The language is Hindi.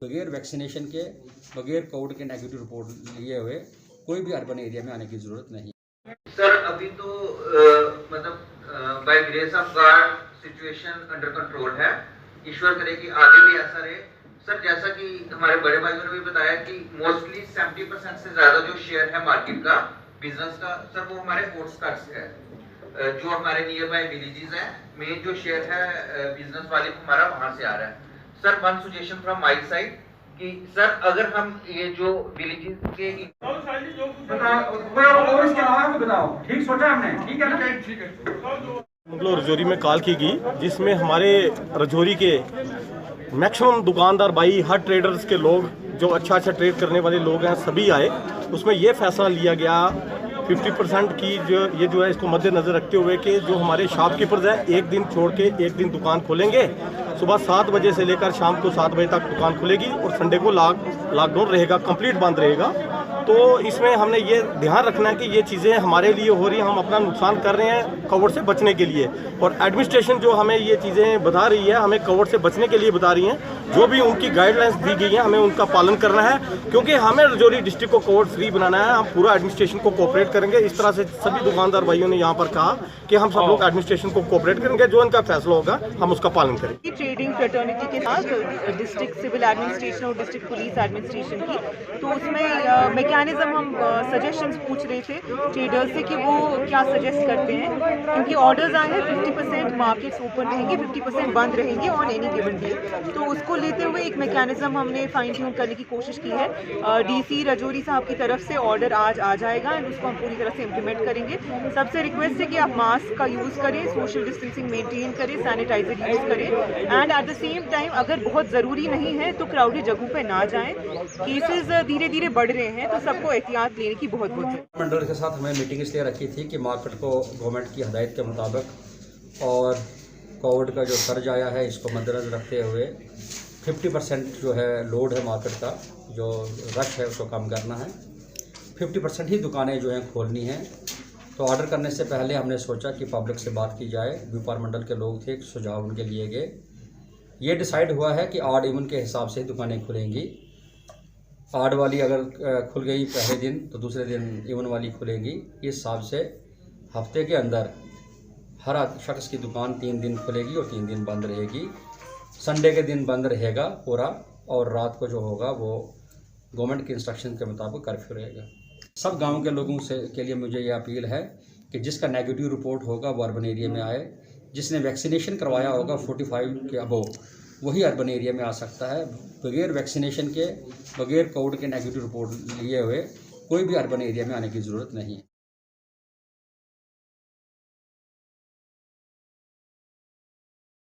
बगैर वैक्सीनेशन के, बगैर कोविड के नेगेटिव रिपोर्ट लिए हुए कोई भी अर्बन एरिया में आने की जरूरत नहीं। सर अभी तो मतलब by grace of God situation under control है। ईश्वर करे कि आगे भी ऐसा रहे। सर जैसा कि हमारे बड़े भाइयों ने भी बताया कि मोस्टली 70% से ज्यादा जो शेयर है मार्केट का, बिजनेस का, सर वो हमारे आउटस्कर्ट्स है। जो हमारे नियर बाय विलेजेस है, मेन जो शेयर है बिजनेस वाले हमारा वहां से आ रहा है। Sir one suggestion from my side कि सर अगर हम ये जो विलेजेस के ठीक सोचा हमने, ठीक है ना? ठीक है। रजौरी में कॉल की गई जिसमें हमारे रजौरी के मैक्सिमम दुकानदार भाई, हर ट्रेडर्स के लोग जो अच्छा ट्रेड करने वाले लोग हैं सभी आए। उसमें ये फैसला लिया गया 50% की जो है इसको मद्देनजर रखते हुए कि जो हमारे शॉपकीपर्स हैं एक दिन छोड़ के एक दिन दुकान खोलेंगे। सुबह 7 बजे से लेकर शाम को 7 बजे तक दुकान खुलेगी और संडे को लॉकडाउन रहेगा, कंप्लीट बंद रहेगा। तो इसमें हमने ये ध्यान रखना है कि ये चीज़ें हमारे लिए हो रही हैं, हम अपना नुकसान कर रहे हैं कोविड से बचने के लिए। और एडमिनिस्ट्रेशन जो हमें ये चीज़ें बता रही है, हमें कोविड से बचने के लिए बता रही हैं। जो भी उनकी गाइडलाइंस दी गई हैं हमें उनका पालन करना है, क्योंकि हमें रजौरी डिस्ट्रिक्ट को कोविड फ्री बनाना है। हम पूरा एडमिनिस्ट्रेशन को कोऑपरेट करेंगे। इस तरह से सभी दुकानदार भाइयों ने यहाँ पर कहा कि हम सब लोग एडमिनिस्ट्रेशन को कोऑपरेट करेंगे, जो इनका फैसला होगा हम उसका पालन करेंगे। ट्रेडिंग फ्रेटर्निटी के साथ डिस्ट्रिक्ट सिविल एडमिनिस्ट्रेशन और डिस्ट्रिक्ट पुलिस एडमिनिस्ट्रेशन की, तो उसमें मैकेनिज्म हम सजेशंस पूछ रहे थे ट्रेडर्स से कि वो क्या सजेस्ट करते हैं, क्योंकि ऑर्डर्स आए हैं 50% मार्केट्स ओपन रहेंगे, 50% बंद रहेंगे ऑन एनी गिवन डे। तो उसको लेते हुए एक मैकेनिज्म हमने फाइन ट्यून करने की कोशिश की है। डीसी रजौरी साहब की तरफ से ऑर्डर आज आ जाएगा एंड उसको हम पूरी तरह से इम्प्लीमेंट करेंगे। सबसे रिक्वेस्ट है कि आप मास्क का यूज़ करें, सोशल डिस्टेंसिंग मेंटेन करें, सैनिटाइजर यूज़ करें and at the same time अगर बहुत ज़रूरी नहीं है तो क्राउडेड जगहों पर ना जाएं। केसेस धीरे धीरे बढ़ रहे हैं तो सबको एहतियात लेने की बहुत मंडल के साथ हमें मीटिंग इसलिए रखी थी कि मार्केट को गवर्नमेंट की हदायत के मुताबिक और कोविड का जो सर्ज आया है इसको मद्देनजर रखते हुए 50% जो है लोड है मार्केट का, जो रश है उसको कम करना है। 50% ही दुकानें जो हैं खोलनी हैं। तो ऑर्डर करने से पहले हमने सोचा कि पब्लिक से बात की जाए। व्यापार मंडल के लोग थे, सुझाव उनके लिए गए। ये डिसाइड हुआ है कि ऑड इवन के हिसाब से ही दुकानें खुलेंगी। ऑड वाली अगर खुल गई पहले दिन तो दूसरे दिन इवन वाली खुलेगी। इस हिसाब से हफ्ते के अंदर हर शख्स की दुकान 3 दिन खुलेगी और 3 दिन बंद रहेगी। संडे के दिन बंद रहेगा पूरा, और रात को जो होगा वो गवर्नमेंट के इंस्ट्रक्शन के मुताबिक कर्फ्यू रहेगा। सब गांव के लोगों से के लिए मुझे ये अपील है कि जिसका नेगेटिव रिपोर्ट होगा वो अर्बन एरिया में आए। जिसने वैक्सीनेशन करवाया होगा 45 के अबव वही अर्बन एरिया में आ सकता है। बगैर वैक्सीनेशन के, बगैर कोविड के नेगेटिव रिपोर्ट लिए हुए कोई भी अर्बन एरिया में आने की ज़रूरत नहीं है।